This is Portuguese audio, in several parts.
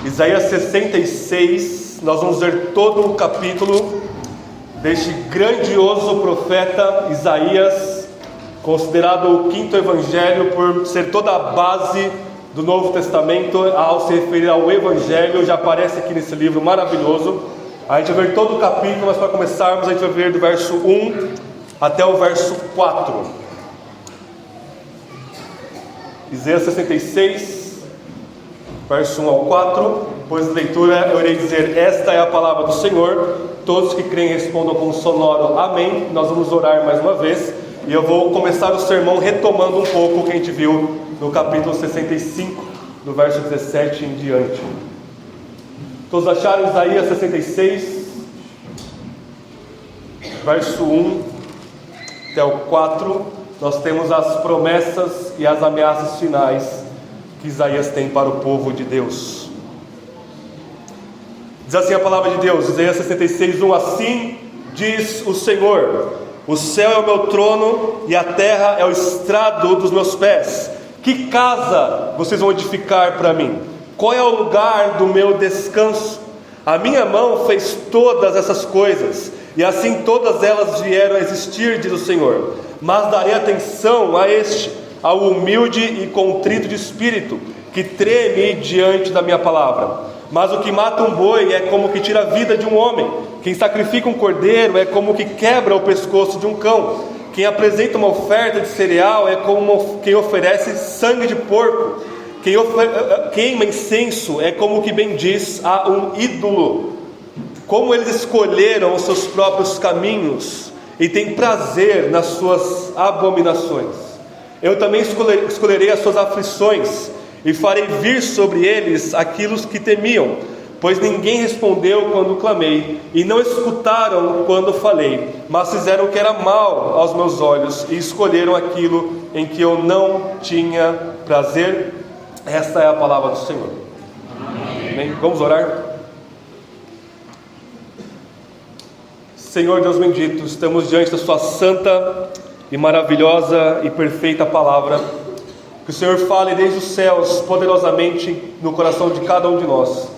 Isaías 66, nós vamos ver todo o capítulo deste grandioso profeta Isaías, considerado o quinto evangelho por ser toda a base do Novo Testamento ao se referir ao evangelho. Já aparece aqui nesse livro maravilhoso. A gente vai ver todo o capítulo, mas para começarmos a gente vai ver do verso 1 até o verso 4. Isaías 66, verso 1 ao 4. Depois da leitura eu irei dizer: esta é a palavra do Senhor. Todos que creem respondam com um sonoro amém. Nós vamos orar mais uma vez, e eu vou começar o sermão retomando um pouco o que a gente viu no capítulo 65, do verso 17 em diante. Todos acharam Isaías 66, verso 1 até o 4. Nós temos as promessas e as ameaças finais que Isaías tem para o povo de Deus. Diz assim a palavra de Deus, Isaías 66, 1: assim diz o Senhor: o céu é o meu trono e a terra é o estrado dos meus pés. Que casa vocês vão edificar para mim? Qual é o lugar do meu descanso? A minha mão fez todas essas coisas, e assim todas elas vieram a existir, diz o Senhor. Mas darei atenção a este, ao humilde e contrito de espírito, que treme diante da minha palavra. Mas o que mata um boi é como que tira a vida de um homem. Quem sacrifica um cordeiro é como que quebra o pescoço de um cão. Quem apresenta uma oferta de cereal é como quem oferece sangue de porco. Quem queima incenso é como que bendiz a um ídolo. Como eles escolheram os seus próprios caminhos e têm prazer nas suas abominações. Eu também escolherei as suas aflições e farei vir sobre eles aquilo que temiam, pois ninguém respondeu quando clamei, e não escutaram quando falei, mas fizeram o que era mal aos meus olhos, e escolheram aquilo em que eu não tinha prazer. Esta é a palavra do Senhor. Amém. Vamos orar? Senhor Deus bendito, estamos diante da sua santa e maravilhosa e perfeita palavra. Que o Senhor fale desde os céus poderosamente no coração de cada um de nós.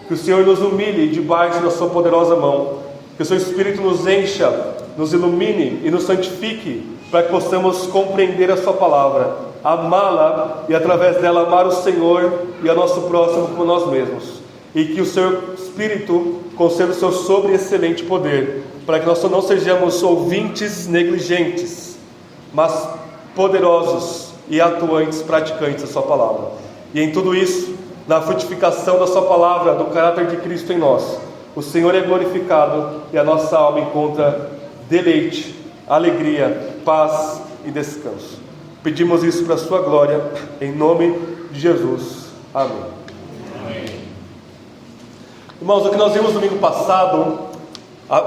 Que o Senhor nos humilhe debaixo da sua poderosa mão. Que o seu Espírito nos encha, nos ilumine e nos santifique, para que possamos compreender a sua palavra, amá-la e através dela amar o Senhor e ao nosso próximo como nós mesmos. E que o seu Espírito conceda o seu sobre-excelente poder, para que nós não sejamos ouvintes negligentes, mas poderosos e atuantes, praticantes da sua palavra. E em tudo isso, na frutificação da sua palavra, do caráter de Cristo em nós, o Senhor é glorificado e a nossa alma encontra deleite, alegria, paz e descanso. Pedimos isso para a sua glória, em nome de Jesus. Amém. Irmãos, o que nós vimos no domingo passado,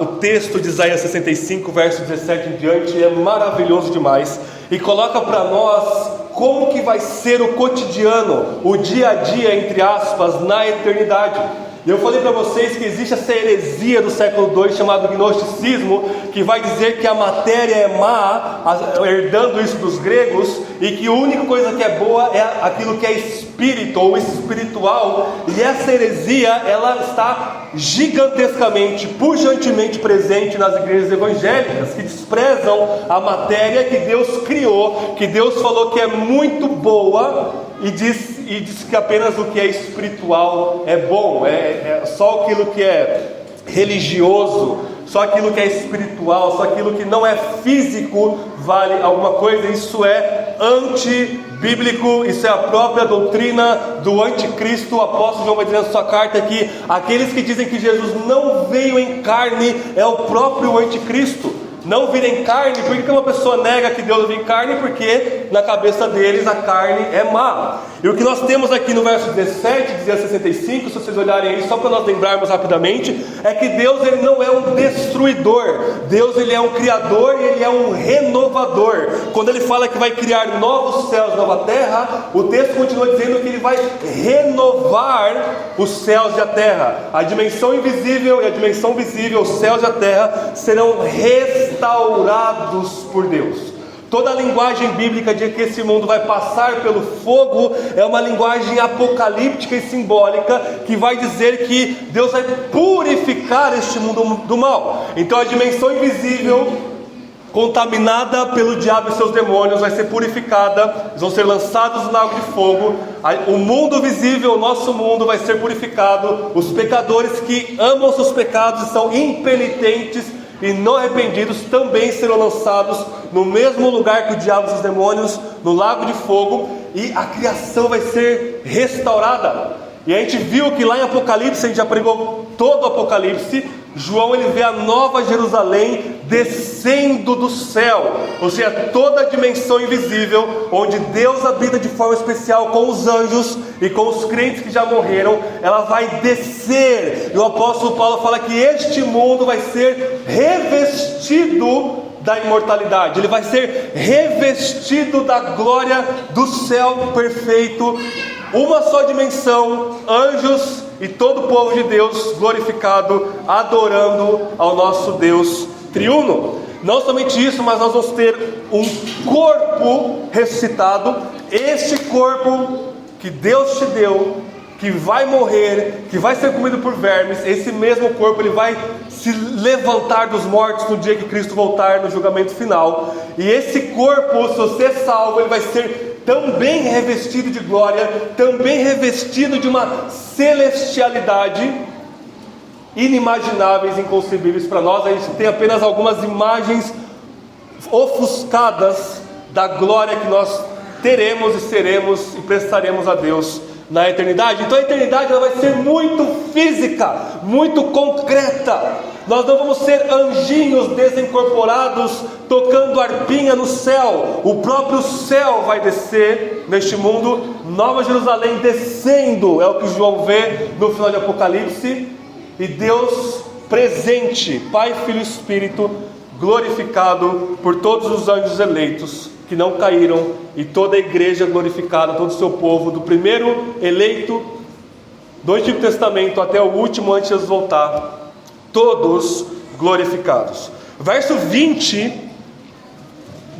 o texto de Isaías 65, verso 17 em diante, é maravilhoso demais e coloca para nós como que vai ser o cotidiano, o dia a dia, entre aspas, na eternidade. E eu falei para vocês que existe essa heresia do século II chamado gnosticismo, que vai dizer que a matéria é má, herdando isso dos gregos, e que a única coisa que é boa é aquilo que é espírito ou espiritual. E essa heresia, ela está gigantescamente, pujantemente presente nas igrejas evangélicas, que desprezam a matéria que Deus criou, que Deus falou que é muito boa, e diz que apenas o que é espiritual é bom, é só aquilo que é religioso, só aquilo que é espiritual, só aquilo que não é físico vale alguma coisa. Isso é antibíblico, isso é a própria doutrina do anticristo. O apóstolo João vai dizer na sua carta que aqueles que dizem que Jesus não veio em carne é o próprio anticristo. Não vir em carne, por que uma pessoa nega que Deus veio em carne? Porque na cabeça deles a carne é má. E o que nós temos aqui no verso 17 de Isaías 65, se vocês olharem aí, só para nós lembrarmos rapidamente, é que Deus, ele não é um destruidor. Deus, ele é um criador e ele é um renovador. Quando ele fala que vai criar novos céus, nova terra, o texto continua dizendo que ele vai renovar os céus e a terra. A dimensão invisível e a dimensão visível, os céus e a terra, serão restaurados por Deus. Toda a linguagem bíblica de que esse mundo vai passar pelo fogo é uma linguagem apocalíptica e simbólica que vai dizer que Deus vai purificar este mundo do mal. Então a dimensão invisível, contaminada pelo diabo e seus demônios, vai ser purificada, eles vão ser lançados no lago de fogo. O mundo visível, o nosso mundo, vai ser purificado. Os pecadores que amam seus pecados e são impenitentes e não arrependidos também serão lançados no mesmo lugar que o diabo e seus demônios, no lago de fogo, e a criação vai ser restaurada. E a gente viu que lá em Apocalipse, a gente já pregou todo o Apocalipse, João ele vê a nova Jerusalém descendo do céu, ou seja, toda a dimensão invisível, onde Deus habita de forma especial com os anjos e com os crentes que já morreram, ela vai descer. E o apóstolo Paulo fala que este mundo vai ser revestido da imortalidade, ele vai ser revestido da glória do céu perfeito, uma só dimensão, anjos e todo o povo de Deus glorificado, adorando ao nosso Deus triuno. Não somente isso, mas nós vamos ter um corpo ressuscitado. Este corpo que Deus te deu, que vai morrer, que vai ser comido por vermes, esse mesmo corpo ele vai se levantar dos mortos no dia que Cristo voltar no julgamento final. E esse corpo, se você é salvo, ele vai ser também revestido de glória, também revestido de uma celestialidade inimagináveis, inconcebíveis para nós. A gente tem apenas algumas imagens ofuscadas da glória que nós teremos e seremos e prestaremos a Deus na eternidade. Então a eternidade ela vai ser muito física, muito concreta. Nós não vamos ser anjinhos desincorporados tocando arpinha no céu. O próprio céu vai descer neste mundo. Nova Jerusalém descendo, é o que João vê no final de Apocalipse. E Deus presente, Pai, Filho e Espírito, glorificado por todos os anjos eleitos que não caíram, e toda a igreja glorificada, todo o seu povo, do primeiro eleito do Antigo Testamento até o último antes de Jesus voltar, todos glorificados. Verso 20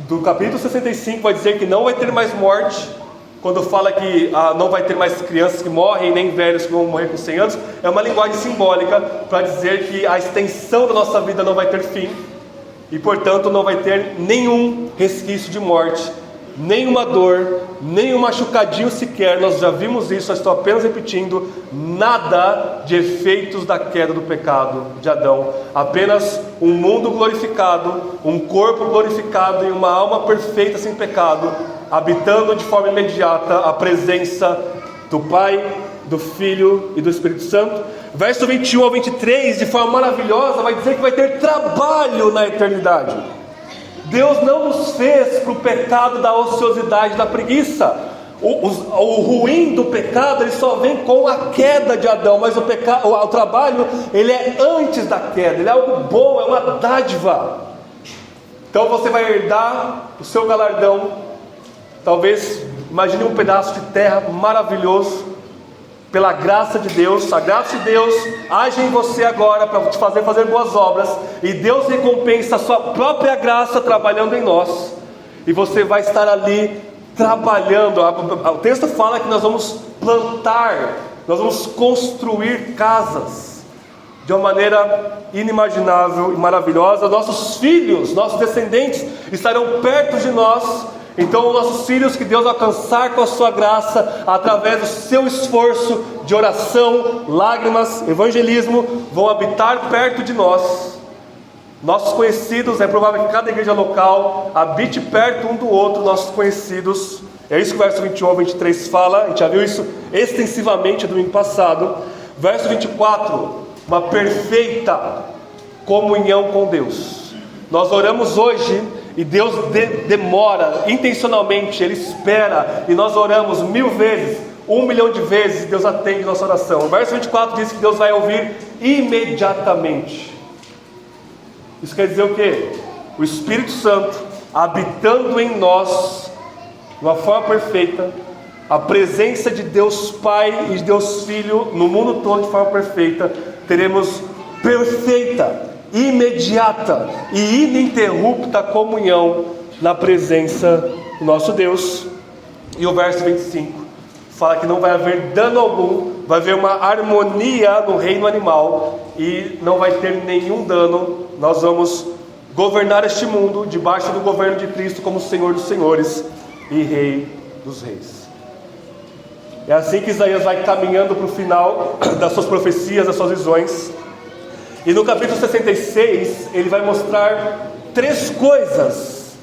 do capítulo 65 vai dizer que não vai ter mais morte. Quando fala que não vai ter mais crianças que morrem, nem velhos que vão morrer com 100 anos, é uma linguagem simbólica para dizer que a extensão da nossa vida não vai ter fim, e portanto não vai ter nenhum resquício de morte, nenhuma dor, nenhum machucadinho sequer. Nós já vimos isso, eu estou apenas repetindo. Nada de efeitos da queda do pecado de Adão, apenas um mundo glorificado, um corpo glorificado e uma alma perfeita sem pecado, habitando de forma imediata a presença do Pai, do Filho e do Espírito Santo. Verso 21 ao 23, de forma maravilhosa, vai dizer que vai ter trabalho na eternidade. Deus não nos fez para o pecado da ociosidade, da preguiça. O ruim do pecado, ele só vem com a queda de Adão, mas o trabalho, ele é antes da queda, ele é algo bom, é uma dádiva. Então você vai herdar o seu galardão. Talvez, imagine um pedaço de terra maravilhoso, pela graça de Deus. A graça de Deus age em você agora para te fazer boas obras, e Deus recompensa a sua própria graça trabalhando em nós, e você vai estar ali trabalhando. O texto fala que nós vamos plantar, nós vamos construir casas de uma maneira inimaginável e maravilhosa. Nossos filhos, nossos descendentes estarão perto de nós. Então, os nossos filhos que Deus alcançar com a sua graça, através do seu esforço de oração, lágrimas, evangelismo, vão habitar perto de nós. Nossos conhecidos, é provável que cada igreja local habite perto um do outro, nossos conhecidos. É isso que o verso 21 ao 23 fala. A gente já viu isso extensivamente domingo passado. Verso 24, uma perfeita comunhão com Deus. Nós oramos hoje, e Deus demora intencionalmente, Ele espera, e nós oramos 1000 vezes, 1 milhão de vezes, e Deus atende nossa oração. O verso 24 diz que Deus vai ouvir imediatamente. Isso quer dizer o quê? O Espírito Santo habitando em nós de uma forma perfeita, a presença de Deus Pai e de Deus Filho no mundo todo de forma perfeita. Teremos perfeita, imediata e ininterrupta comunhão na presença do nosso Deus. E o verso 25 fala que não vai haver dano algum, vai haver uma harmonia no reino animal e não vai ter nenhum dano. Nós vamos governar este mundo debaixo do governo de Cristo como Senhor dos senhores e Rei dos reis. É assim que Isaías vai caminhando para o final das suas profecias, das suas visões. E no capítulo 66 ele vai mostrar 3 coisas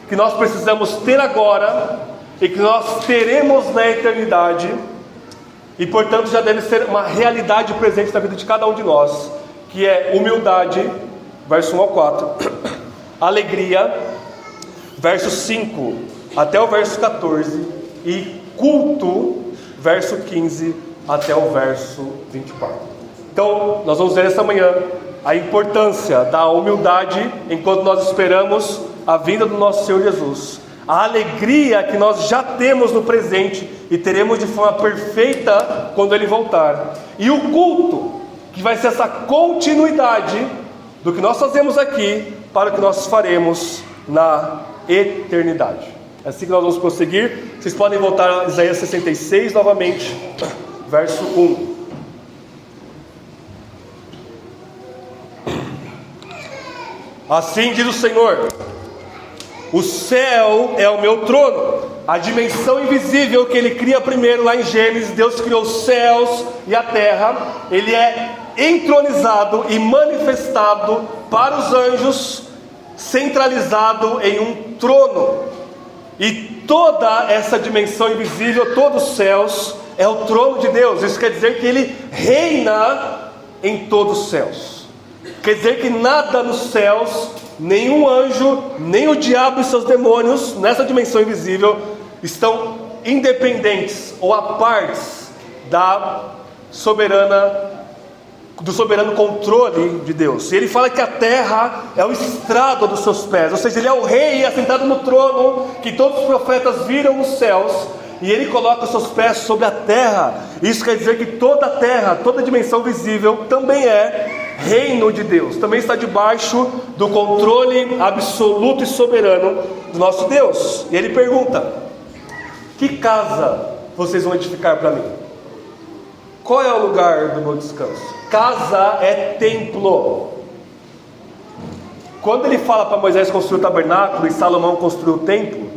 que nós precisamos ter agora e que nós teremos na eternidade, e portanto já deve ser uma realidade presente na vida de cada um de nós, que é humildade, verso 1 ao 4, alegria, verso 5 até o verso 14, e culto, verso 15 até o verso 24. Então nós vamos ver essa manhã a importância da humildade enquanto nós esperamos a vinda do nosso Senhor Jesus, a alegria que nós já temos no presente e teremos de forma perfeita quando Ele voltar, e o culto, que vai ser essa continuidade do que nós fazemos aqui para o que nós faremos na eternidade. É assim que nós vamos prosseguir. Vocês podem voltar a Isaías 66 novamente, verso 1. Assim diz o Senhor: o céu é o meu trono, a dimensão invisível que Ele cria primeiro lá em Gênesis. Deus criou os céus e a terra. Ele é entronizado e manifestado para os anjos, centralizado em um trono. E toda essa dimensão invisível, todos os céus, é o trono de Deus. Isso quer dizer que Ele reina em todos os céus. Quer dizer que nada nos céus, nenhum anjo, nem o diabo e seus demônios, nessa dimensão invisível, estão independentes ou a partes do soberano controle de Deus. E ele fala que a terra é o estrado dos seus pés, ou seja, Ele é o rei assentado no trono que todos os profetas viram nos céus, e Ele coloca os seus pés sobre a terra. Isso quer dizer que toda a terra, toda a dimensão visível também é reino de Deus, também está debaixo do controle absoluto e soberano do nosso Deus. E Ele pergunta: que casa vocês vão edificar para mim? Qual é o lugar do meu descanso? Casa é templo. Quando Ele fala para Moisés construir o tabernáculo e Salomão construir o templo,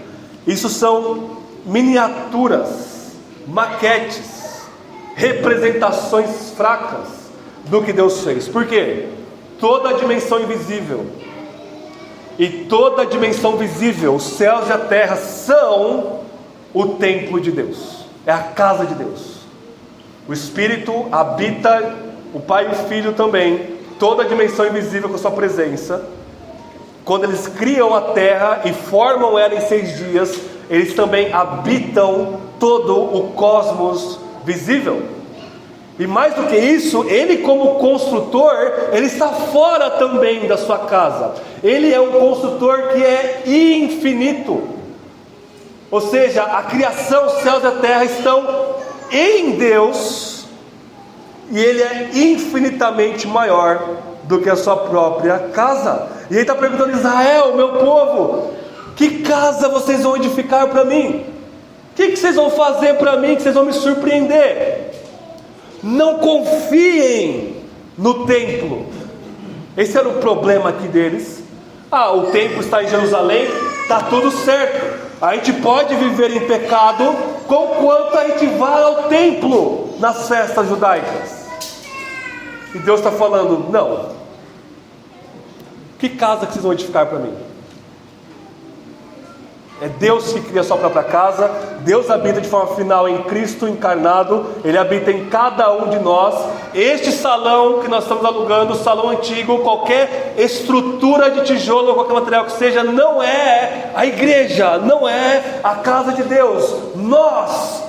isso são miniaturas, maquetes, representações fracas do que Deus fez. Por quê? Toda a dimensão invisível e toda a dimensão visível, os céus e a terra, são o templo de Deus, é a casa de Deus. O Espírito habita, o Pai e o Filho também, toda a dimensão invisível com a sua presença. Quando eles criam a terra e formam ela em 6 dias, eles também habitam todo o cosmos visível. E mais do que isso, Ele como construtor, Ele está fora também da sua casa. Ele é um construtor que é infinito. Ou seja, a criação, os céus e a terra estão em Deus, e Ele é infinitamente maior do que a sua própria casa. E Ele está perguntando: Israel, meu povo, que casa vocês vão edificar para mim? O que vocês vão fazer para mim, que vocês vão me surpreender? Não confiem no templo. Esse era o problema aqui deles. O templo está em Jerusalém, está tudo certo, a gente pode viver em pecado conquanto a gente vai ao templo nas festas judaicas. E Deus está falando: não. Que casa que vocês vão edificar para mim? É Deus que cria a sua própria casa. Deus habita de forma final em Cristo encarnado. Ele habita em cada um de nós. Este salão que nós estamos alugando, o salão antigo, qualquer estrutura de tijolo ou qualquer material que seja, não é a igreja, não é a casa de Deus. Nós,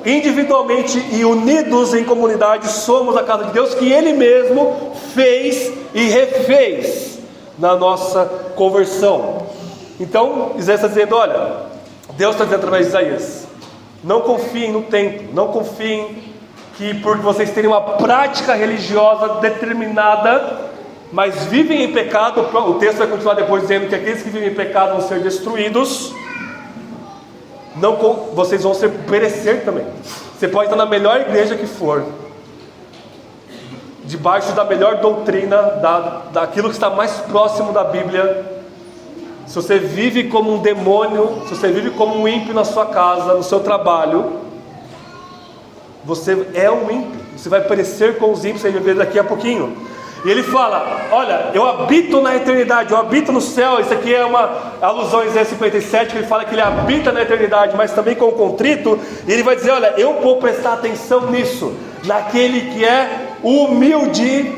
individualmente e unidos em comunidade, somos a casa de Deus, que Ele mesmo fez e refez na nossa conversão. Então Isaías está dizendo: olha, Deus está dizendo através de Isaías, não confiem no templo, não confiem que porque vocês terem uma prática religiosa determinada, mas vivem em pecado. O texto vai continuar depois dizendo que aqueles que vivem em pecado vão ser destruídos. Não, vocês vão perecer também. Você pode estar na melhor igreja que for, debaixo da melhor doutrina, daquilo que está mais próximo da Bíblia. Se você vive como um demônio, se você vive como um ímpio na sua casa, no seu trabalho, você é um ímpio. Você vai perecer com os ímpios, você vai ver daqui a pouquinho. E ele fala: olha, eu habito na eternidade, eu habito no céu. Isso aqui é uma alusão a Isaías 57, que ele fala que ele habita na eternidade, mas também com o contrito. E ele vai dizer: olha, eu vou prestar atenção nisso, naquele que é humilde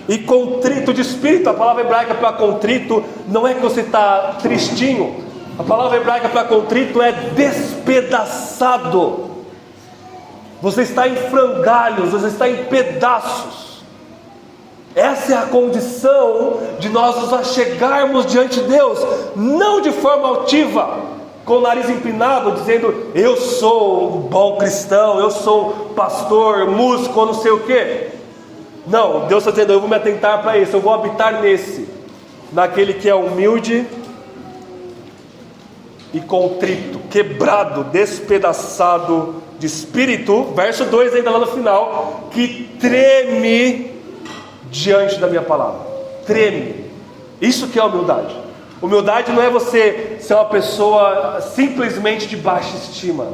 e contrito de espírito. A palavra hebraica para contrito não é que você está tristinho. A palavra hebraica para contrito é despedaçado. Você está em frangalhos, você está em pedaços. Essa é a condição de nós nos achegarmos diante de Deus, não de forma altiva, com o nariz empinado, dizendo: eu sou um bom cristão, eu sou pastor, músico, não sei o que. Não, Deus está dizendo: eu vou me atentar para isso, eu vou habitar naquele que é humilde e contrito, quebrado, despedaçado de espírito. Verso 2 ainda lá no final, que treme diante da minha palavra. Treme. Isso que é humildade. Humildade não é você ser uma pessoa simplesmente de baixa estima.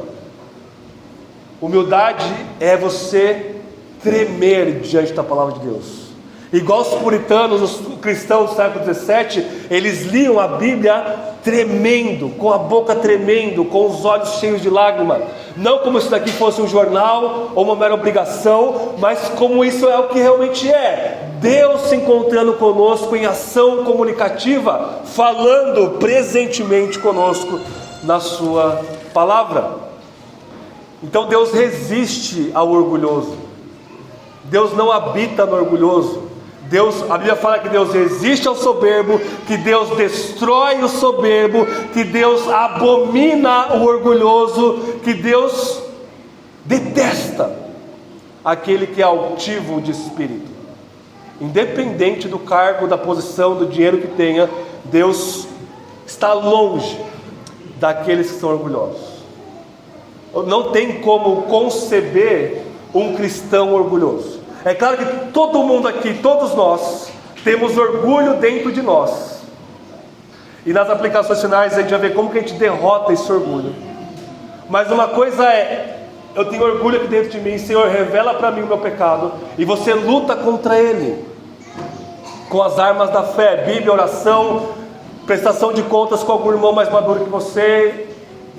Humildade é você tremer diante da palavra de Deus. Igual os puritanos, os cristãos do século 17, eles liam a Bíblia tremendo, com a boca tremendo, com os olhos cheios de lágrima. Não como se daqui fosse um jornal ou uma mera obrigação, mas como isso é o que realmente é. Deus se encontrando conosco em ação comunicativa, falando presentemente conosco na sua palavra. Então Deus resiste ao orgulhoso. Deus não habita no orgulhoso. A Bíblia fala que Deus resiste ao soberbo, que Deus destrói o soberbo, que Deus abomina o orgulhoso, que Deus detesta aquele que é altivo de espírito. Independente do cargo, da posição, do dinheiro que tenha, Deus está longe daqueles que são orgulhosos. Não tem como conceber um cristão orgulhoso. É claro que todo mundo aqui, todos nós, temos orgulho dentro de nós. E nas aplicações finais a gente vai ver como que a gente derrota esse orgulho. Mas uma coisa é: eu tenho orgulho aqui dentro de mim, Senhor, revela para mim o meu pecado. E você luta contra ele com as armas da fé, Bíblia, oração, prestação de contas com algum irmão mais maduro que você,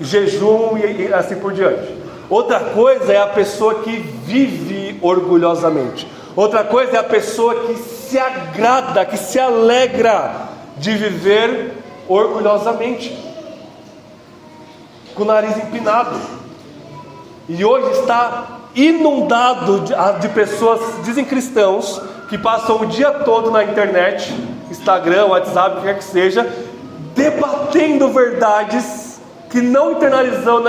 jejum e assim por diante. Outra coisa é a pessoa que vive orgulhosamente. Outra coisa é a pessoa que se agrada, que se alegra de viver orgulhosamente, com o nariz empinado. E hoje está inundado de pessoas, dizem cristãos, que passam o dia todo na internet, Instagram, WhatsApp, o que quer que seja, debatendo verdades que não internalizam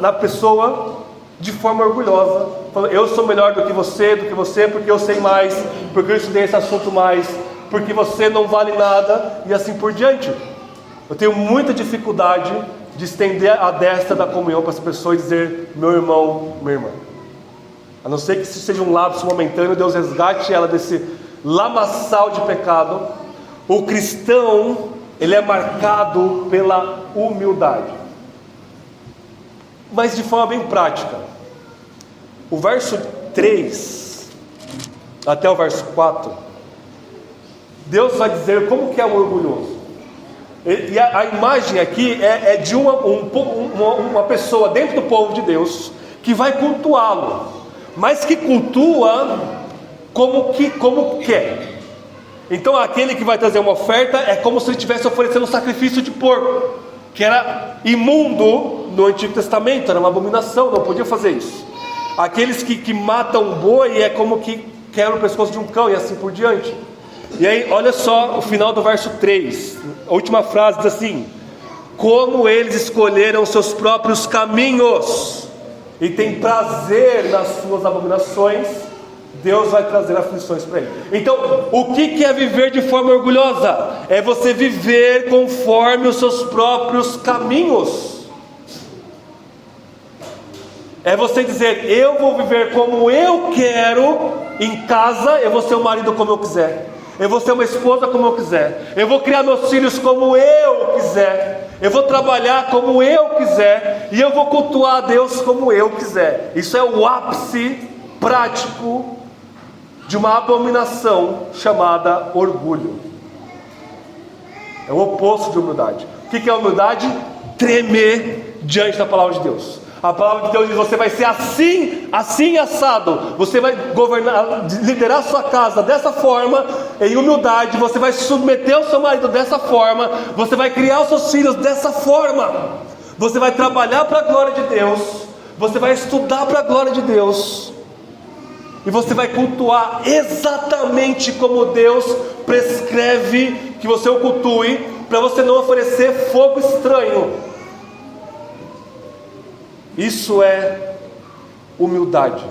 na pessoa de forma orgulhosa, falando: eu sou melhor do que você, porque eu sei mais, porque eu estudei esse assunto mais, porque você não vale nada, e assim por diante. Eu tenho muita dificuldade de estender a destra da comunhão para as pessoas e dizer: meu irmão, minha irmã. A não ser que isso seja um lapso momentâneo, Deus resgate ela desse lamaçal de pecado. O cristão, ele é marcado pela humildade. Mas de forma bem prática, o verso 3 até o verso 4, Deus vai dizer como que é o orgulhoso. E a imagem aqui é de uma pessoa dentro do povo de Deus que vai cultuá-lo, mas que cultua como quer. Então aquele que vai trazer uma oferta é como se ele estivesse oferecendo um sacrifício de porco, que era imundo no Antigo Testamento, era uma abominação, não podia fazer isso. Aqueles que matam boi é como que quebram o pescoço de um cão, e assim por diante. E aí, olha só o final do verso 3, a última frase diz assim: como eles escolheram seus próprios caminhos, e têm prazer nas suas abominações, Deus vai trazer aflições para ele. Então, o que é viver de forma orgulhosa? É você viver conforme os seus próprios caminhos. É você dizer: eu vou viver como eu quero em casa, eu vou ser um marido como eu quiser, eu vou ser uma esposa como eu quiser, eu vou criar meus filhos como eu quiser, eu vou trabalhar como eu quiser, e eu vou cultuar a Deus como eu quiser. Isso é o ápice prático de uma abominação chamada orgulho. É o oposto de humildade. O que é humildade? Tremer diante da palavra de Deus. A palavra de Deus diz: você vai ser assim, assim assado. Você vai governar, liderar a sua casa dessa forma, em humildade. Você vai submeter o seu marido dessa forma. Você vai criar os seus filhos dessa forma. Você vai trabalhar para a glória de Deus. Você vai estudar para a glória de Deus. E você vai cultuar exatamente como Deus prescreve que você o cultue, para você não oferecer fogo estranho. Isso é humildade.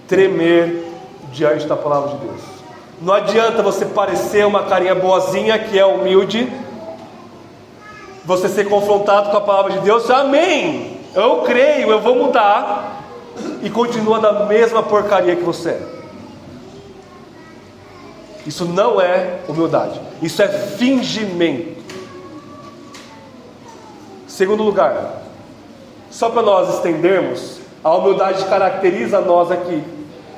Tremer diante da palavra de Deus. Não adianta você parecer uma carinha boazinha que é humilde, você ser confrontado com a palavra de Deus: amém, eu creio, eu vou mudar, e continua da mesma porcaria que você é. Isso não é humildade, isso é fingimento. Segundo lugar, só para nós estendermos, a humildade caracteriza nós aqui,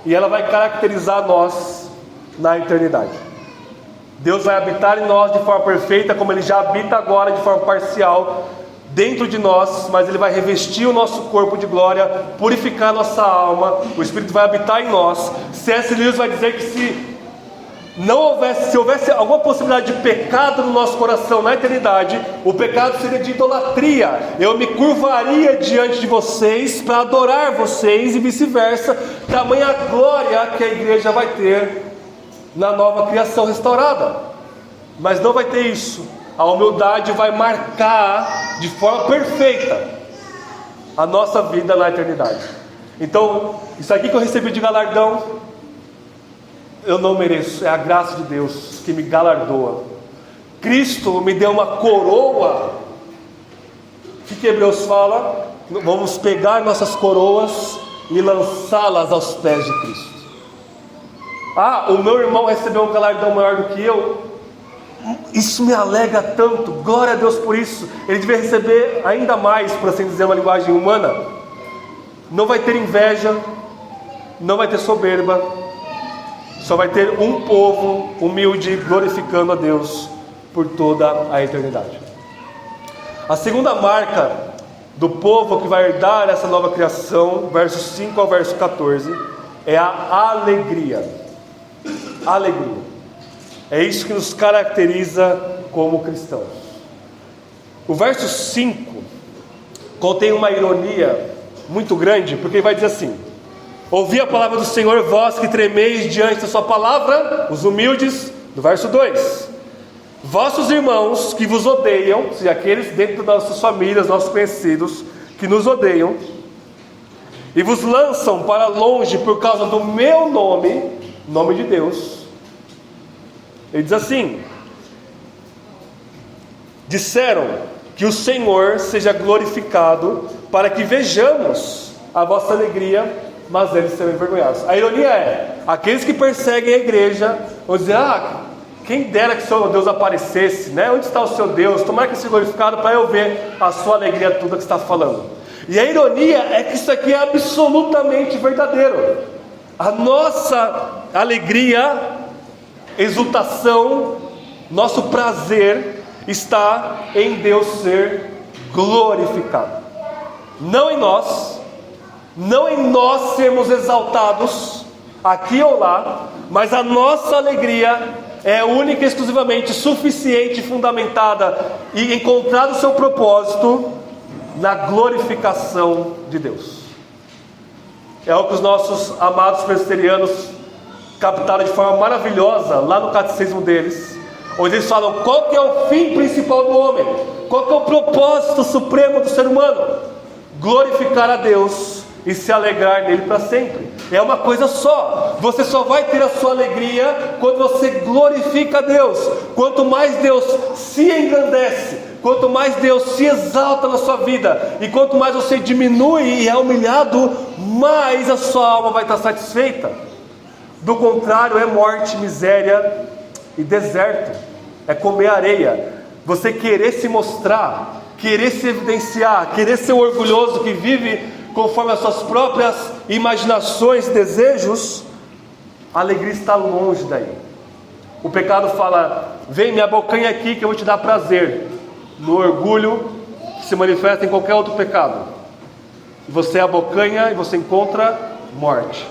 e ela vai caracterizar nós na eternidade. Deus vai habitar em nós de forma perfeita, como Ele já habita agora de forma parcial dentro de nós, mas Ele vai revestir o nosso corpo de glória, purificar nossa alma, o Espírito vai habitar em nós. C.S. Lewis vai dizer que se houvesse alguma possibilidade de pecado no nosso coração na eternidade, o pecado seria de idolatria. Eu me curvaria diante de vocês para adorar vocês e vice-versa. Tamanha glória que a igreja vai ter na nova criação restaurada. Mas não vai ter isso. A humildade vai marcar de forma perfeita a nossa vida na eternidade. Então, isso aqui que eu recebi de galardão, eu não mereço, é a graça de Deus que me galardoa. Cristo me deu uma coroa. O que Hebreus fala? Vamos pegar nossas coroas e lançá-las aos pés de Cristo. Ah, o meu irmão recebeu um galardão maior do que eu. Isso me alegra tanto, glória a Deus por isso. Ele devia receber ainda mais, por assim dizer, uma linguagem humana. Não vai ter inveja, não vai ter soberba, só vai ter um povo humilde glorificando a Deus por toda a eternidade. A segunda marca do povo que vai herdar essa nova criação, versos 5 ao verso 14, é a alegria. Alegria. É isso que nos caracteriza como cristãos. O verso 5 contém uma ironia muito grande, porque ele vai dizer assim: ouvi a palavra do Senhor, vós que tremeis diante da sua palavra, os humildes. No verso 2: vossos irmãos que vos odeiam, se aqueles dentro das nossas famílias, nossos conhecidos, que nos odeiam, e vos lançam para longe por causa do meu nome, nome de Deus. Ele diz assim: disseram que o Senhor seja glorificado, para que vejamos a vossa alegria, mas eles serão envergonhados. A ironia é, aqueles que perseguem a igreja vão dizer: quem dera que o seu Deus aparecesse, né? Onde está o seu Deus? Tomara que seja glorificado para eu ver a sua alegria toda que está falando. E a ironia é que isso aqui é absolutamente verdadeiro. A nossa alegria, exultação, nosso prazer está em Deus ser glorificado, não em nós, não em nós sermos exaltados aqui ou lá, mas a nossa alegria é única e exclusivamente suficiente, fundamentada e encontrado o seu propósito na glorificação de Deus. É o que os nossos amados presbiterianos captaram de forma maravilhosa lá no catecismo deles, onde eles falam qual que é o fim principal do homem, qual que é o propósito supremo do ser humano: glorificar a Deus e se alegrar nele para sempre. É uma coisa só. Você só vai ter a sua alegria quando você glorifica a Deus. Quanto mais Deus se engrandece, quanto mais Deus se exalta na sua vida, e quanto mais você diminui e é humilhado, mais a sua alma vai estar satisfeita. Do contrário, é morte, miséria e deserto. É comer areia. Você querer se mostrar, querer se evidenciar, querer ser orgulhoso que vive conforme as suas próprias imaginações e desejos, a alegria está longe daí. O pecado fala: vem, me abocanha aqui que eu vou te dar prazer. No orgulho, que se manifesta em qualquer outro pecado, você abocanha e você encontra morte,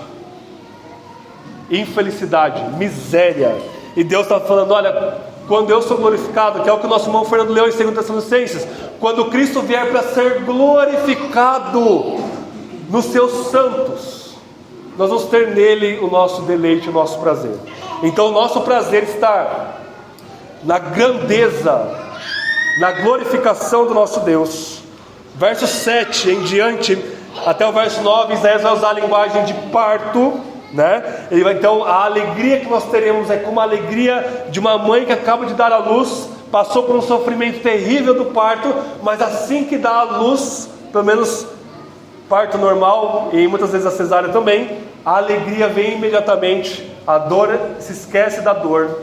infelicidade, miséria. E Deus está falando: olha, quando eu sou glorificado, que é o que o nosso irmão Fernando leu em 2 Tessalonicenses, quando Cristo vier para ser glorificado nos seus santos, nós vamos ter nele o nosso deleite, o nosso prazer. Então o nosso prazer está na grandeza, na glorificação do nosso Deus. Verso 7 em diante, até o verso 9, Isaías vai usar a linguagem de parto, né? Ele vai, então, a alegria que nós teremos é como a alegria de uma mãe que acaba de dar à luz, passou por um sofrimento terrível do parto, mas assim que dá à luz, pelo menos parto normal e muitas vezes a cesárea também, a alegria vem imediatamente, a dor se esquece da dor,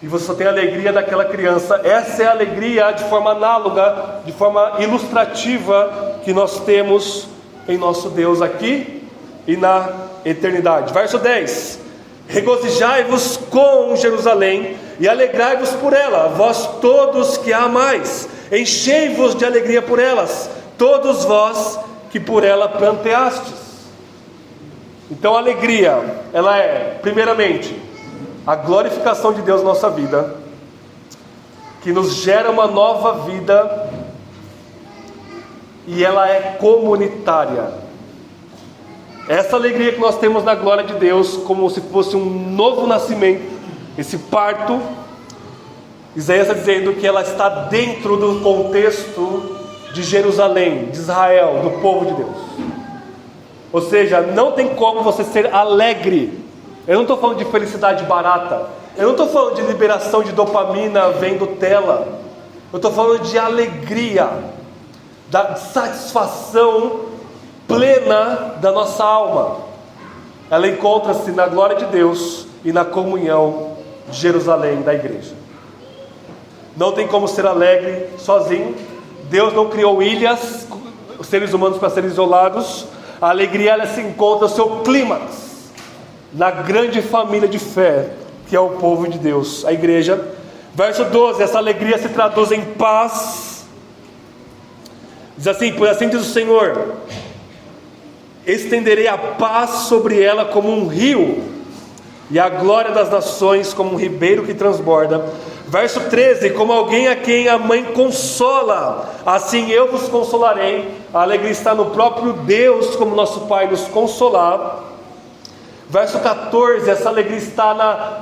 e você só tem a alegria daquela criança. Essa é a alegria de forma análoga, de forma ilustrativa, que nós temos em nosso Deus aqui e na eternidade. Verso 10: regozijai-vos com Jerusalém e alegrai-vos por ela, vós todos que a amais, enchei-vos de alegria por elas, todos vós que por ela planteastes. Então a alegria, ela é, primeiramente, a glorificação de Deus na nossa vida, que nos gera uma nova vida, e ela é comunitária. Essa alegria que nós temos na glória de Deus, como se fosse um novo nascimento, esse parto, Isaías está dizendo que ela está dentro do contexto de Jerusalém, de Israel, do povo de Deus. Ou seja, não tem como você ser alegre. Eu não estou falando de felicidade barata, eu não estou falando de liberação de dopamina vendo tela, eu estou falando de alegria, da satisfação plena da nossa alma. Ela encontra-se na glória de Deus e na comunhão de Jerusalém, da igreja. Não tem como ser alegre sozinho. Deus não criou ilhas, os seres humanos para serem isolados. A alegria, ela se encontra o seu clímax na grande família de fé, que é o povo de Deus, a igreja. Verso 12, essa alegria se traduz em paz. Diz assim: pois assim diz o Senhor, estenderei a paz sobre ela como um rio, e a glória das nações como um ribeiro que transborda. Verso 13, como alguém a quem a mãe consola, assim eu vos consolarei. A alegria está no próprio Deus, como nosso Pai nos consolar. Verso 14, essa alegria está na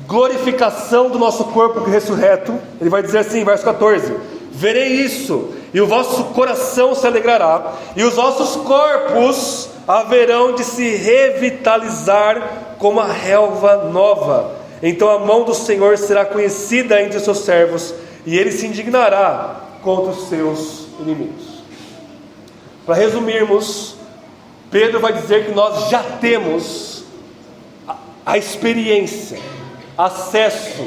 glorificação do nosso corpo ressurreto. Ele vai dizer assim, verso 14: verei isso, e o vosso coração se alegrará, e os vossos corpos haverão de se revitalizar como a relva nova. Então a mão do Senhor será conhecida entre os seus servos, e ele se indignará contra os seus inimigos. Para resumirmos, Pedro vai dizer que nós já temos a experiência, acesso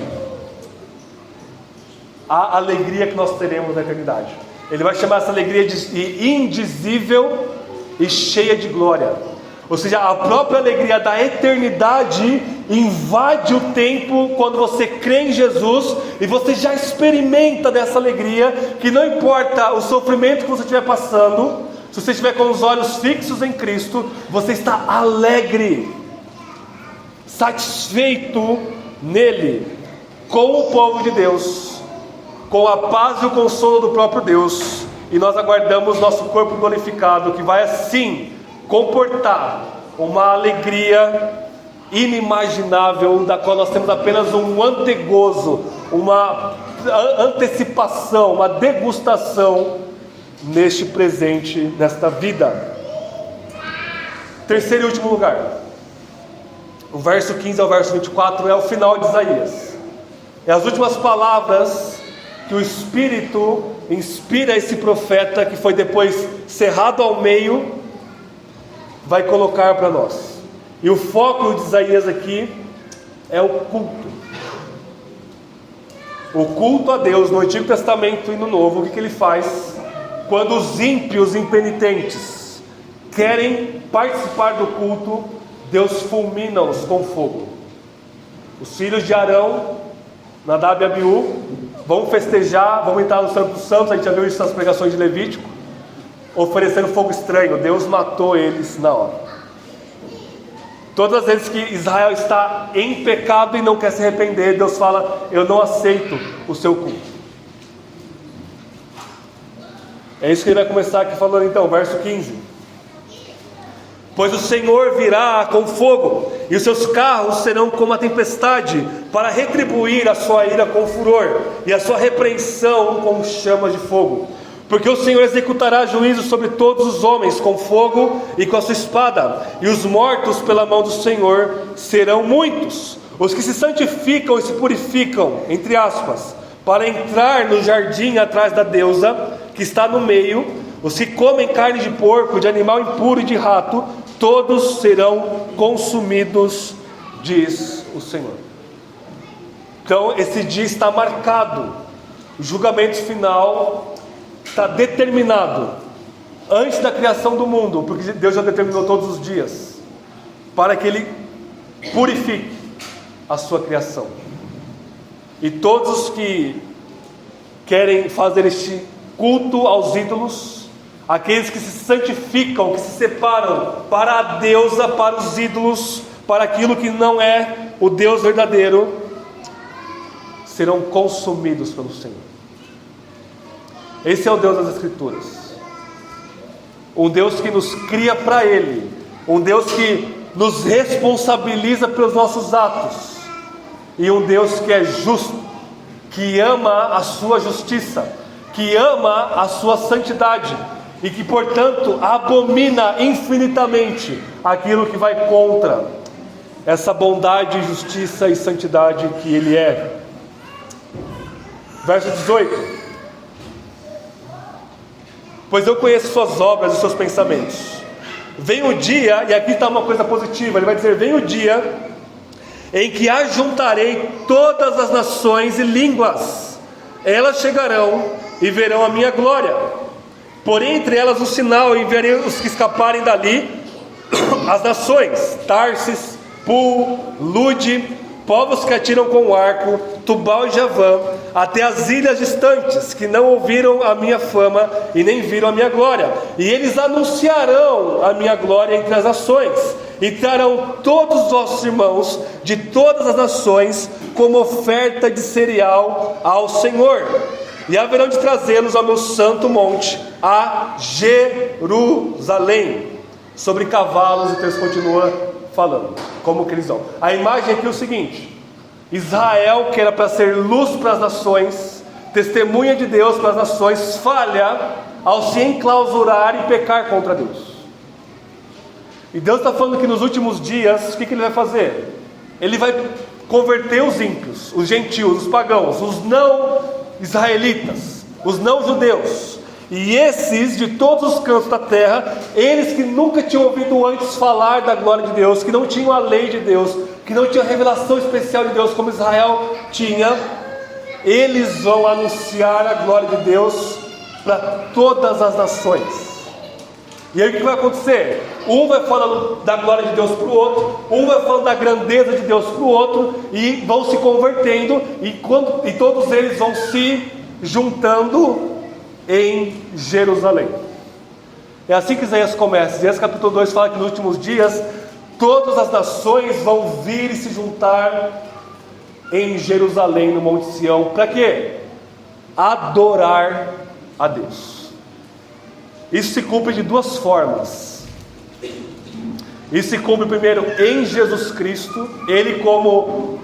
à alegria que nós teremos na eternidade. Ele vai chamar essa alegria de indizível e cheia de glória. Ou seja, a própria alegria da eternidade invade o tempo quando você crê em Jesus, e você já experimenta dessa alegria, que não importa o sofrimento que você estiver passando, se você estiver com os olhos fixos em Cristo, você está alegre, satisfeito nele, com o povo de Deus, com a paz e o consolo do próprio Deus. E nós aguardamos nosso corpo glorificado, que vai assim comportar uma alegria inimaginável, da qual nós temos apenas um antegozo, uma antecipação, uma degustação neste presente, nesta vida. Terceiro e último lugar, o verso 15 ao verso 24 é o final de Isaías. É as últimas palavras que o Espírito inspira esse profeta, que foi depois cerrado ao meio, vai colocar para nós. E o foco de Isaías aqui é o culto. O culto a Deus no Antigo Testamento e no Novo. O que ele faz? Quando os ímpios impenitentes querem participar do culto, Deus fulmina-os com fogo. Os filhos de Arão, Nadab e Abiú, vão festejar, vão entrar no Santo dos Santos. A gente já viu isso nas pregações de Levítico, oferecendo fogo estranho. Deus matou eles na hora. Todas as vezes que Israel está em pecado e não quer se arrepender, Deus fala: eu não aceito o seu culto. É isso que ele vai começar aqui falando então, verso 15. Pois o Senhor virá com fogo, e os seus carros serão como a tempestade, para retribuir a sua ira com furor, e a sua repreensão com chamas de fogo. Porque o Senhor executará juízo sobre todos os homens com fogo e com a sua espada, e os mortos pela mão do Senhor serão muitos. Os que se santificam e se purificam, entre aspas, para entrar no jardim atrás da deusa, que está no meio, os que comem carne de porco, de animal impuro e de rato, todos serão consumidos, diz o Senhor. Então esse dia está marcado, o julgamento final está determinado antes da criação do mundo, porque Deus já determinou todos os dias, para que Ele purifique a sua criação. E todos os que querem fazer este culto aos ídolos, aqueles que se santificam, que se separam para a deusa, para os ídolos, para aquilo que não é o Deus verdadeiro, serão consumidos pelo Senhor. Esse é o Deus das Escrituras. Um Deus que nos cria para Ele, um Deus que nos responsabiliza pelos nossos atos, e um Deus que é justo, que ama a sua justiça, que ama a sua santidade, e que portanto abomina infinitamente aquilo que vai contra essa bondade, justiça e santidade que Ele é. Verso 18: pois eu conheço suas obras e seus pensamentos. Vem o dia, e aqui está uma coisa positiva, ele vai dizer: vem o dia em que ajuntarei todas as nações e línguas, elas chegarão e verão a minha glória. Porém entre elas um sinal, e enviarei os que escaparem dali, as nações, Tarsis, Pul, Lude, povos que atiram com o arco, Tubal e Javã, até as ilhas distantes, que não ouviram a minha fama e nem viram a minha glória. E eles anunciarão a minha glória entre as nações, e trarão todos os vossos irmãos de todas as nações como oferta de cereal ao Senhor, e haverão de trazê-los ao meu santo monte, a Jerusalém, sobre cavalos. E Deus continua falando como que eles vão. A imagem aqui é o seguinte: Israel, que era para ser luz para as nações, testemunha de Deus para as nações, falha ao se enclausurar e pecar contra Deus. E Deus está falando que nos últimos dias, o que Ele vai fazer? Ele vai converter os ímpios, os gentios, os pagãos, os não israelitas, os não judeus, e esses de todos os cantos da terra, eles que nunca tinham ouvido antes falar da glória de Deus, que não tinham a lei de Deus, que não tinham a revelação especial de Deus como Israel tinha, eles vão anunciar a glória de Deus para todas as nações. E aí o que vai acontecer? Um vai falando da glória de Deus para o outro, um vai falando da grandeza de Deus para o outro, e vão se convertendo, e todos eles vão se juntando em Jerusalém. É assim que Isaías começa. Isaías capítulo 2 fala que nos últimos dias todas as nações vão vir e se juntar em Jerusalém, no Monte Sião. Para quê? Adorar a Deus. Isso se cumpre de duas formas. Isso se cumpre primeiro em Jesus Cristo, Ele como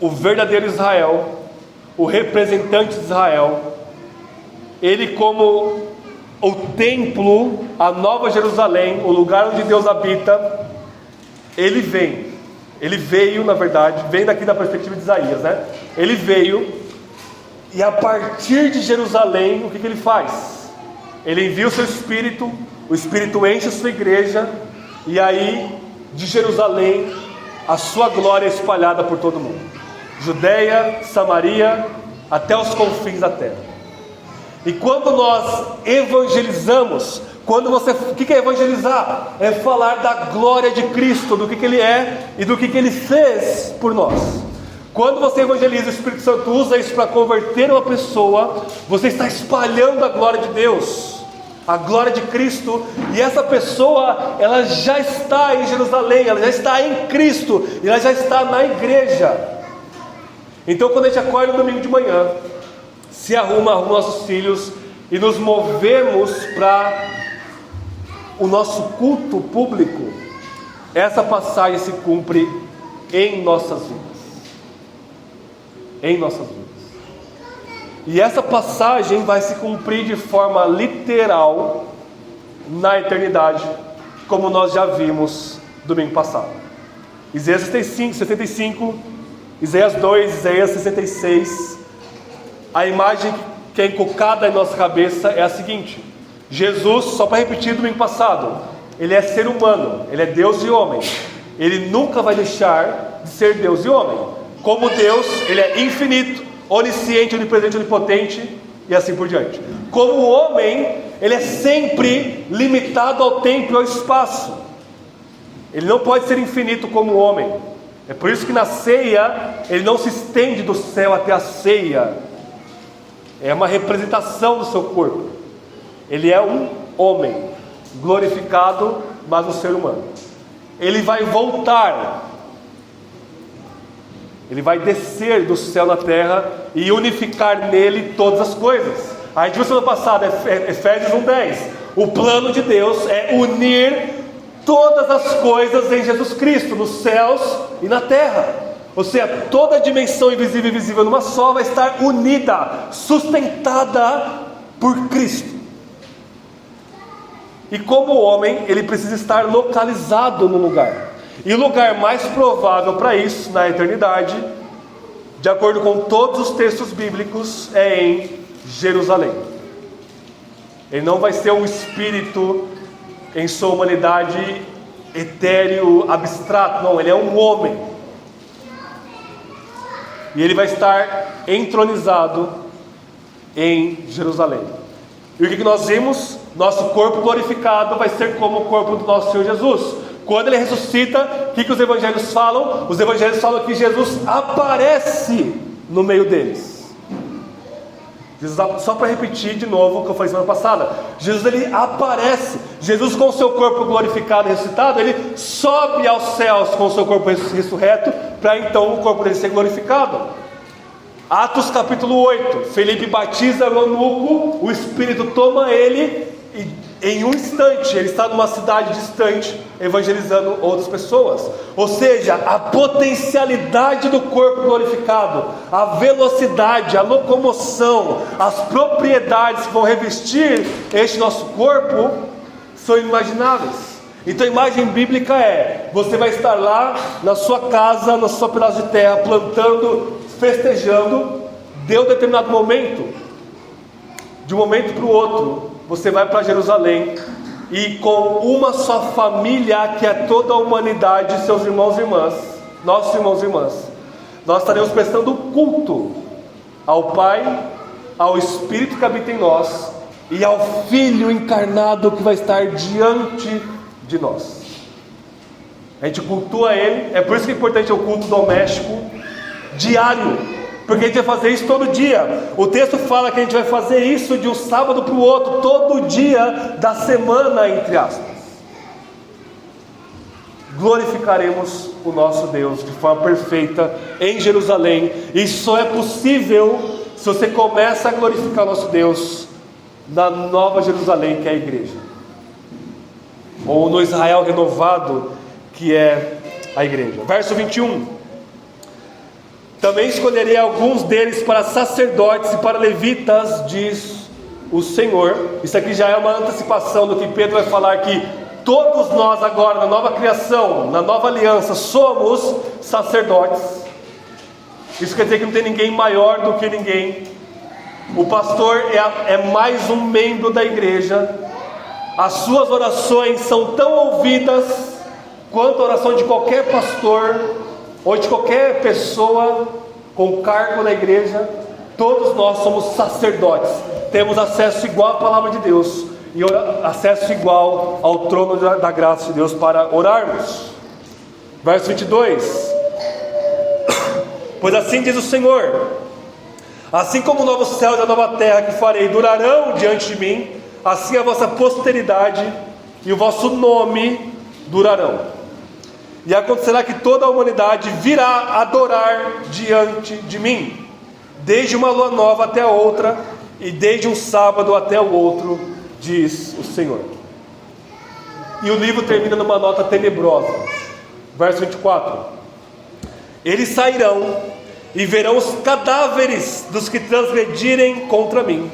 o verdadeiro Israel, o representante de Israel, Ele como o templo, a Nova Jerusalém, o lugar onde Deus habita, ele veio, na verdade, vem daqui da perspectiva de Isaías, né? Ele veio, e a partir de Jerusalém, o que ele faz? Ele envia o seu Espírito, o Espírito enche a sua igreja, e aí, de Jerusalém, a sua glória é espalhada por todo mundo. Judeia, Samaria, até os confins da terra. E quando nós evangelizamos, o que é evangelizar? É falar da glória de Cristo, do que Ele é e do que Ele fez por nós. Quando você evangeliza, o Espírito Santo usa isso para converter uma pessoa, você está espalhando a glória de Deus, a glória de Cristo, e essa pessoa, ela já está em Jerusalém, ela já está em Cristo, e ela já está na igreja. Então quando a gente acorda no domingo de manhã, se arruma nossos filhos e nos movemos para o nosso culto público, essa passagem se cumpre em nossas vidas. Em nossas vidas. E essa passagem vai se cumprir de forma literal na eternidade, como nós já vimos domingo passado. Isaías 75, Isaías 2, Isaías 66. A imagem que é encucada em nossa cabeça é a seguinte: Jesus, só para repetir domingo passado, Ele é ser humano, Ele é Deus e homem. Ele nunca vai deixar de ser Deus e homem. Como Deus, Ele é infinito, onisciente, onipresente, onipotente e assim por diante. Como homem, Ele é sempre limitado ao tempo e ao espaço. Ele não pode ser infinito como homem. É por isso que na ceia, Ele não se estende do céu até a ceia. É uma representação do seu corpo. Ele é um homem glorificado, mas um ser humano. Ele vai voltar. Ele vai descer do céu na terra e unificar nele todas as coisas. A gente viu semana passada, Efésios 1:10. O plano de Deus é unir todas as coisas em Jesus Cristo, nos céus e na terra. Ou seja, toda a dimensão invisível e visível numa só vai estar unida, sustentada por Cristo. E como homem, ele precisa estar localizado no lugar. E o lugar mais provável para isso, na eternidade, de acordo com todos os textos bíblicos, é em Jerusalém. Ele não vai ser um espírito em sua humanidade etéreo, abstrato, não, ele é um homem. E ele vai estar entronizado em Jerusalém. E o que nós vimos? Nosso corpo glorificado vai ser como o corpo do nosso Senhor Jesus. Quando Ele ressuscita, o que os evangelhos falam? Os evangelhos falam que Jesus aparece no meio deles. Jesus, só para repetir de novo o que eu falei semana passada, Jesus ele aparece. Jesus com o seu corpo glorificado e ressuscitado, Ele sobe aos céus com o seu corpo ressurreto, para então o corpo dele ser glorificado. Atos capítulo 8, Felipe batiza o eunuco, o Espírito toma ele e em um instante ele está numa cidade distante evangelizando outras pessoas. Ou seja, a potencialidade do corpo glorificado, a velocidade, a locomoção, as propriedades que vão revestir este nosso corpo são inimagináveis. Então a imagem bíblica é: você vai estar lá na sua casa, no seu pedaço de terra, plantando, festejando. Deu determinado momento, de um momento para o outro, você vai para Jerusalém, e com uma só família, que é toda a humanidade, seus irmãos e irmãs, nossos irmãos e irmãs, nós estaremos prestando culto ao Pai, ao Espírito que habita em nós e ao Filho encarnado que vai estar diante de nós. A gente cultua Ele. É por isso que é importante o culto doméstico diário, porque a gente vai fazer isso todo dia. O texto fala que a gente vai fazer isso de um sábado para o outro, todo dia da semana, entre aspas. Glorificaremos o nosso Deus de forma perfeita em Jerusalém. E só é possível se você começa a glorificar o nosso Deus na Nova Jerusalém, que é a igreja, ou no Israel renovado, que é a igreja. Verso 21: também escolherei alguns deles para sacerdotes e para levitas, diz o Senhor. Isso aqui já é uma antecipação do que Pedro vai falar, que todos nós agora, na nova criação, na nova aliança, somos sacerdotes. Isso quer dizer que não tem ninguém maior do que ninguém. O pastor é mais um membro da igreja. As suas orações são tão ouvidas quanto a oração de qualquer pastor ou de qualquer pessoa com cargo na igreja. Todos nós somos sacerdotes, temos acesso igual à palavra de Deus e acesso igual ao trono da graça de Deus para orarmos. Verso 22: Pois assim diz o Senhor: assim como o novo céu e a nova terra que farei durarão diante de mim, assim a vossa posteridade e o vosso nome durarão. E acontecerá que toda a humanidade virá adorar diante de mim, desde uma lua nova até a outra, e desde um sábado até o outro, diz o Senhor. E o livro termina numa nota tenebrosa. Verso 24: Eles sairão e verão os cadáveres dos que transgredirem contra mim,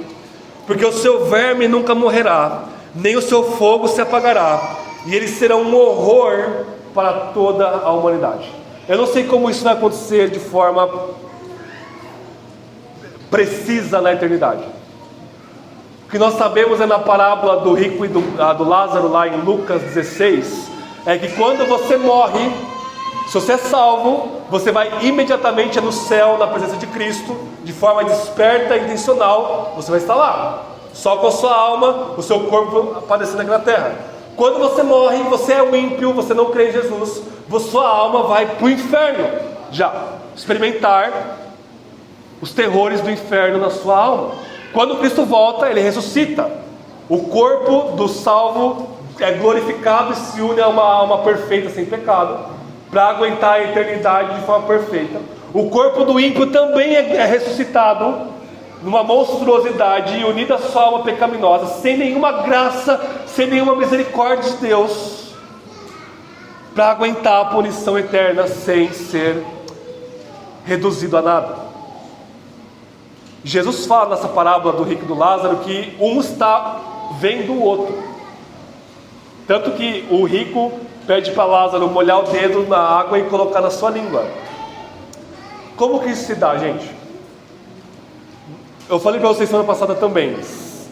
porque o seu verme nunca morrerá, nem o seu fogo se apagará, e eles serão um horror para toda a humanidade. Eu não sei como isso vai acontecer de forma precisa na eternidade. O que nós sabemos é na parábola do rico e do Lázaro, lá em Lucas 16, é que quando você morre, se você é salvo, você vai imediatamente no céu, na presença de Cristo, de forma desperta e intencional. Você vai estar lá, só com a sua alma, o seu corpo aparecendo aqui na terra. Quando você morre, você é um ímpio, você não crê em Jesus, sua alma vai para o inferno, já experimentar os terrores do inferno na sua alma. Quando Cristo volta, Ele ressuscita. O corpo do salvo é glorificado e se une a uma alma perfeita, sem pecado, para aguentar a eternidade de forma perfeita. O corpo do ímpio também é ressuscitado numa monstruosidade e unida à sua alma pecaminosa, sem nenhuma graça, sem nenhuma misericórdia de Deus, para aguentar a punição eterna sem ser reduzido a nada. Jesus fala nessa parábola do rico e do Lázaro que um está vendo o outro, tanto que o rico pede para Lázaro molhar o dedo na água e colocar na sua língua. Como que isso se dá, gente? Eu falei para vocês semana passada também,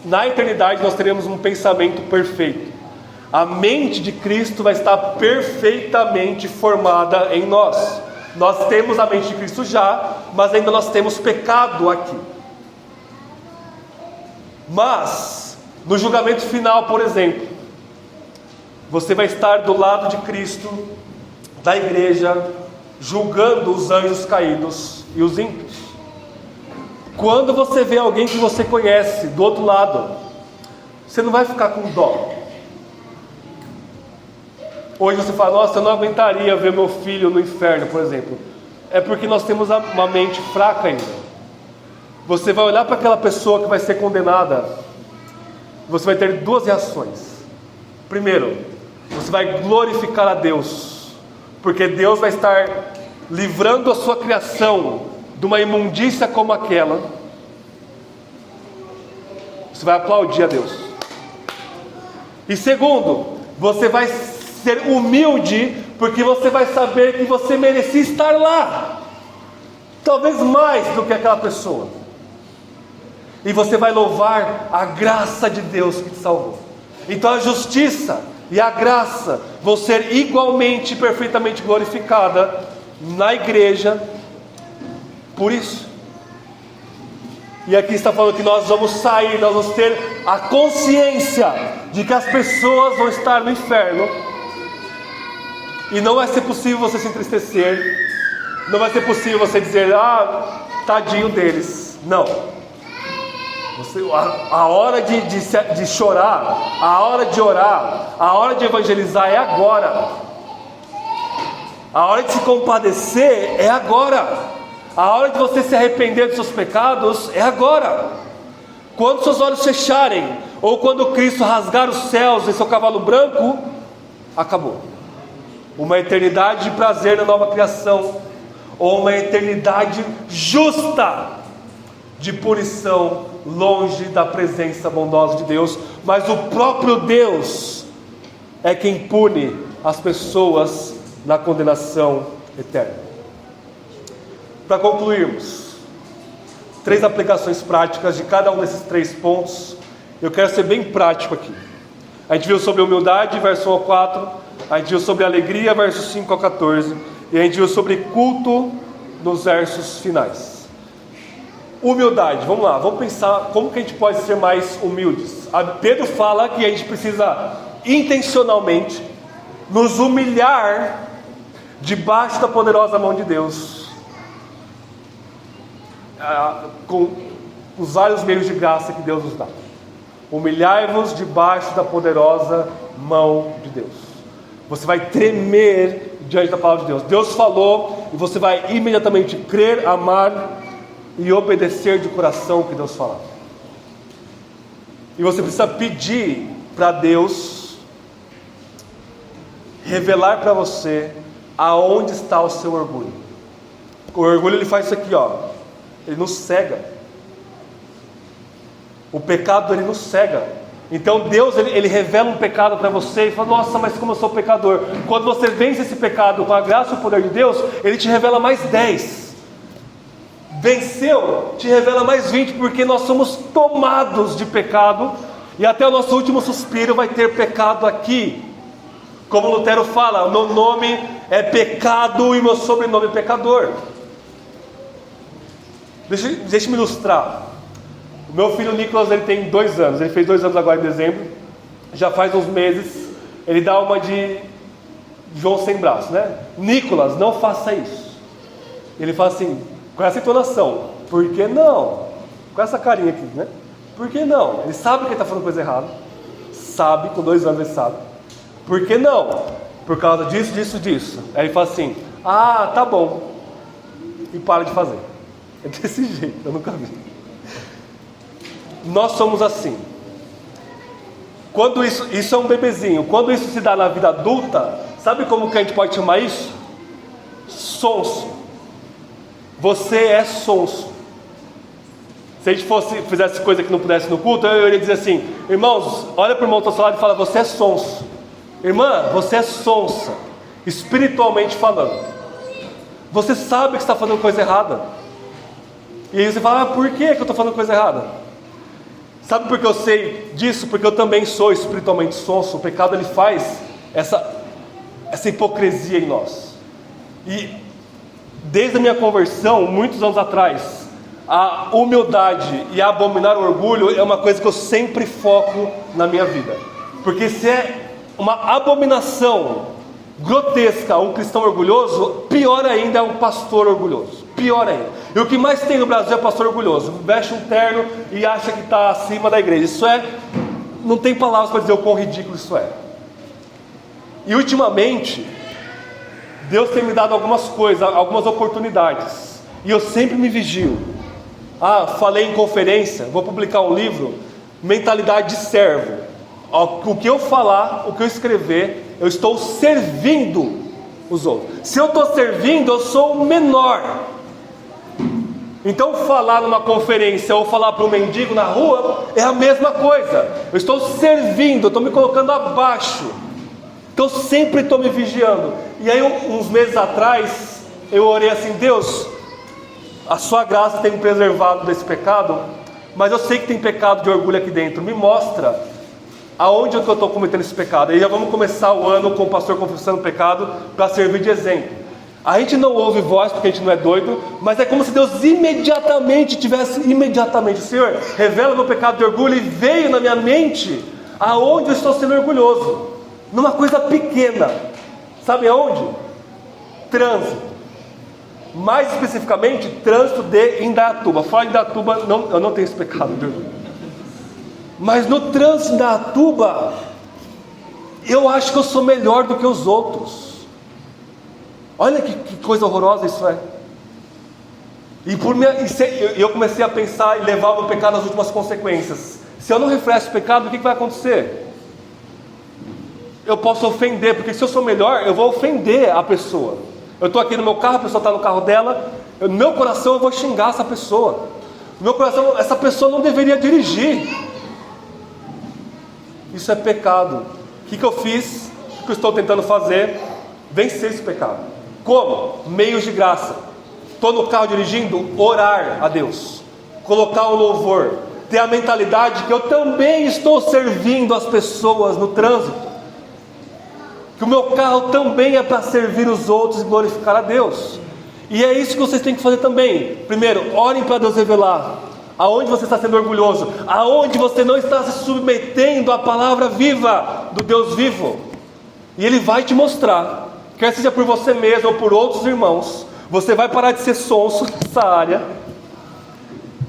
na eternidade nós teremos um pensamento perfeito. A mente de Cristo vai estar perfeitamente formada em nós. Nós temos a mente de Cristo já, mas ainda nós temos pecado aqui. Mas, no julgamento final, por exemplo, você vai estar do lado de Cristo, da igreja, julgando os anjos caídos e os ímpios. Quando você vê alguém que você conhece do outro lado, você não vai ficar com dó. Hoje você fala: nossa, eu não aguentaria ver meu filho no inferno, por exemplo. É porque nós temos uma mente fraca ainda. Você vai olhar para aquela pessoa que vai ser condenada, você vai ter duas reações. Primeiro, você vai glorificar a Deus, porque Deus vai estar livrando a sua criação de uma imundícia como aquela. Você vai aplaudir a Deus. E segundo, você vai ser humilde, porque você vai saber que você merecia estar lá, talvez mais do que aquela pessoa. E você vai louvar a graça de Deus que te salvou. Então a justiça e a graça vão ser igualmente, perfeitamente glorificada na igreja. Por isso, e aqui está falando que nós vamos sair, nós vamos ter a consciência de que as pessoas vão estar no inferno, e não vai ser possível você se entristecer, não vai ser possível você dizer: ah, tadinho deles. Não. A hora de chorar, a hora de orar, a hora de evangelizar é agora. A hora de se compadecer é agora. A hora de você se arrepender dos seus pecados é agora. Quando seus olhos fecharem, ou quando Cristo rasgar os céus em seu cavalo branco, acabou. Uma eternidade de prazer na nova criação, ou uma eternidade justa, de punição, longe da presença bondosa de Deus, mas o próprio Deus é quem pune as pessoas na condenação eterna. Para concluirmos, 3 aplicações práticas de cada um desses 3 pontos. Eu quero ser bem prático aqui. A gente viu sobre humildade, verso 1 ao 4, a gente viu sobre alegria, versos 5 ao 14, e a gente viu sobre culto nos versos finais. Humildade, vamos lá, vamos pensar como que a gente pode ser mais humildes. Pedro fala que a gente precisa intencionalmente nos humilhar debaixo da poderosa mão de Deus, com os vários meios de graça que Deus nos dá. Humilhai-vos debaixo da poderosa mão de Deus. Você vai tremer diante da palavra de Deus. Deus falou e você vai imediatamente crer, amar e obedecer de coração o que Deus falar. E você precisa pedir para Deus revelar para você aonde está o seu orgulho. O orgulho, ele faz isso aqui, ó. Ele nos cega. O pecado, ele nos cega. Então Deus, ele revela um pecado para você e fala: nossa, mas como eu sou pecador. Quando você vence esse pecado com a graça e o poder de Deus, Ele te revela mais 10. Venceu, te revela mais 20, porque nós somos tomados de pecado, e até o nosso último suspiro vai ter pecado aqui. Como Lutero fala: meu nome é pecado e meu sobrenome é pecador. Deixa eu me ilustrar. O meu filho Nicolas, ele tem 2 anos, ele fez 2 anos agora em dezembro, já faz uns meses, ele dá uma de João sem braço, né? Nicolas, não faça isso. Ele fala assim, com essa entonação: por que não? Com essa carinha aqui, né? Por que não? Ele sabe que ele está fazendo coisa errada, sabe, com 2 anos ele sabe. Por que não? Por causa disso, disso, disso. Aí ele fala assim: ah, tá bom, e para de fazer. É desse jeito, eu nunca vi. Nós somos assim. Quando isso é um bebezinho. Quando isso se dá na vida adulta, sabe como que a gente pode chamar isso? Sonso. Você é sonso. Se a gente fizesse coisa que não pudesse no culto, eu iria dizer assim: irmãos, olha para o irmão do seu lado e fala: você é sonso. Irmã, você é sonsa, espiritualmente falando. Você sabe que está fazendo coisa errada. E aí você fala: por que eu estou fazendo coisa errada? Sabe por que eu sei disso? Porque eu também sou espiritualmente sonso. O pecado, ele faz essa hipocrisia em nós. E desde a minha conversão, muitos anos atrás, a humildade e abominar o orgulho é uma coisa que eu sempre foco na minha vida. Porque se é uma abominação grotesca um cristão orgulhoso, pior ainda é um pastor orgulhoso. Pior ainda. E o que mais tem no Brasil é pastor orgulhoso. Veste um terno e acha que está acima da igreja. Isso não tem palavras para dizer o quão ridículo isso é. E ultimamente, Deus tem me dado algumas coisas, algumas oportunidades. E eu sempre me vigio. Falei em conferência, vou publicar um livro, Mentalidade de Servo. O que eu falar, o que eu escrever, eu estou servindo os outros. Se eu estou servindo, eu sou o menor. Então falar numa conferência ou falar para um mendigo na rua é a mesma coisa. Eu estou servindo, eu estou me colocando abaixo. Então sempre estou me vigiando. E aí uns meses atrás eu orei assim: Deus, a sua graça tem me preservado desse pecado, mas eu sei que tem pecado de orgulho aqui dentro. Me mostra aonde eu estou cometendo esse pecado. Aí já vamos começar o ano com o pastor confessando o pecado para servir de exemplo. A gente não ouve voz porque a gente não é doido, mas é como se Deus imediatamente, Senhor, revela meu pecado de orgulho, e veio na minha mente aonde eu estou sendo orgulhoso, numa coisa pequena. Sabe aonde? Trânsito. Mais especificamente, trânsito de Indaiatuba. Fala em Indaiatuba, eu não tenho esse pecado de orgulho. Mas no trânsito de Indaiatuba, eu acho que eu sou melhor do que os outros. Olha que coisa horrorosa isso é. E eu comecei a pensar e levar o meu pecado às últimas consequências. Se eu não refresco o pecado, o que vai acontecer? Eu posso ofender, porque se eu sou melhor, eu vou ofender a pessoa. Eu estou aqui no meu carro, a pessoa está no carro dela, no meu coração eu vou xingar essa pessoa. No meu coração, essa pessoa não deveria dirigir. Isso é pecado. O que eu fiz? O que eu estou tentando fazer? Vencer esse pecado. Como? Meios de graça. Estou no carro dirigindo, orar a Deus, colocar o louvor, ter a mentalidade que eu também estou servindo as pessoas no trânsito, que o meu carro também é para servir os outros e glorificar a Deus. E é isso que vocês têm que fazer também. Primeiro, orem para Deus revelar aonde você está sendo orgulhoso, aonde você não está se submetendo à palavra viva do Deus vivo, e Ele vai te mostrar, quer seja por você mesmo ou por outros irmãos. Você vai parar de ser sonso nessa área,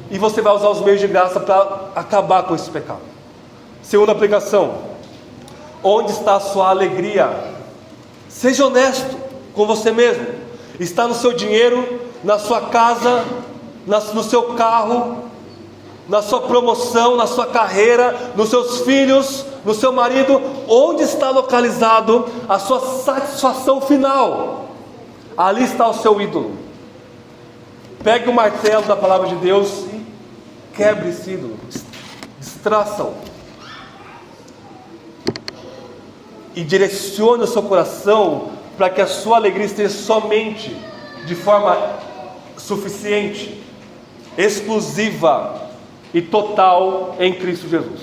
e você vai usar os meios de graça para acabar com esse pecado. Segunda aplicação: onde está a sua alegria? Seja honesto com você mesmo. Está no seu dinheiro, na sua casa, no seu carro, na sua promoção, na sua carreira, nos seus filhos, no seu marido? Onde está localizado a sua satisfação final? Ali está o seu ídolo. Pegue o martelo da palavra de Deus e quebre esse ídolo, destraça-o, e direcione o seu coração para que a sua alegria esteja somente, de forma suficiente, exclusiva e total em Cristo Jesus.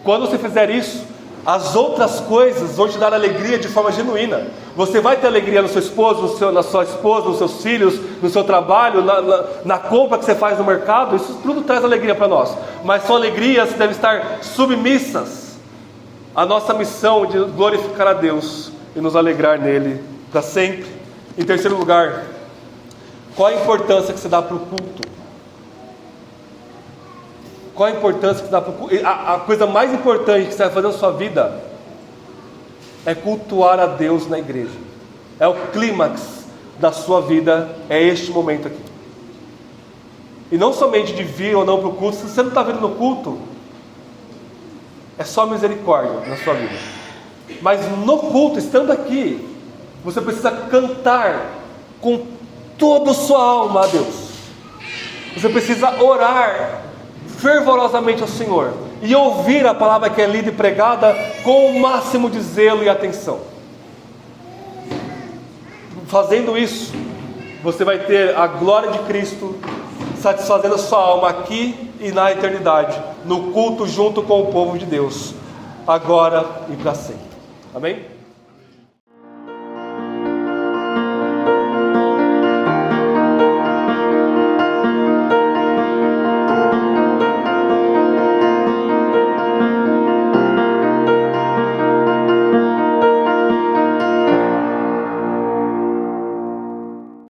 Quando você fizer isso, as outras coisas vão te dar alegria de forma genuína. Você vai ter alegria no seu esposo, na sua esposa, nos seus filhos, no seu trabalho, na compra que você faz no mercado. Isso tudo traz alegria para nós. Mas são alegrias que devem estar submissas à nossa missão de glorificar a Deus e nos alegrar nele para sempre. Em terceiro lugar, qual a importância que você dá para o culto? Qual a importância que você dá para o culto? A coisa mais importante que você vai fazer na sua vida é cultuar a Deus na igreja. É o clímax da sua vida, é este momento aqui. E não somente de vir ou não para o culto. Se você não está vindo no culto, é só misericórdia na sua vida. Mas no culto, estando aqui, você precisa cantar com toda a sua alma a Deus. Você precisa orar fervorosamente ao Senhor e ouvir a palavra que é lida e pregada com o máximo de zelo e atenção. Fazendo isso, você vai ter a glória de Cristo satisfazendo a sua alma aqui e na eternidade, no culto junto com o povo de Deus, agora e para sempre. Amém?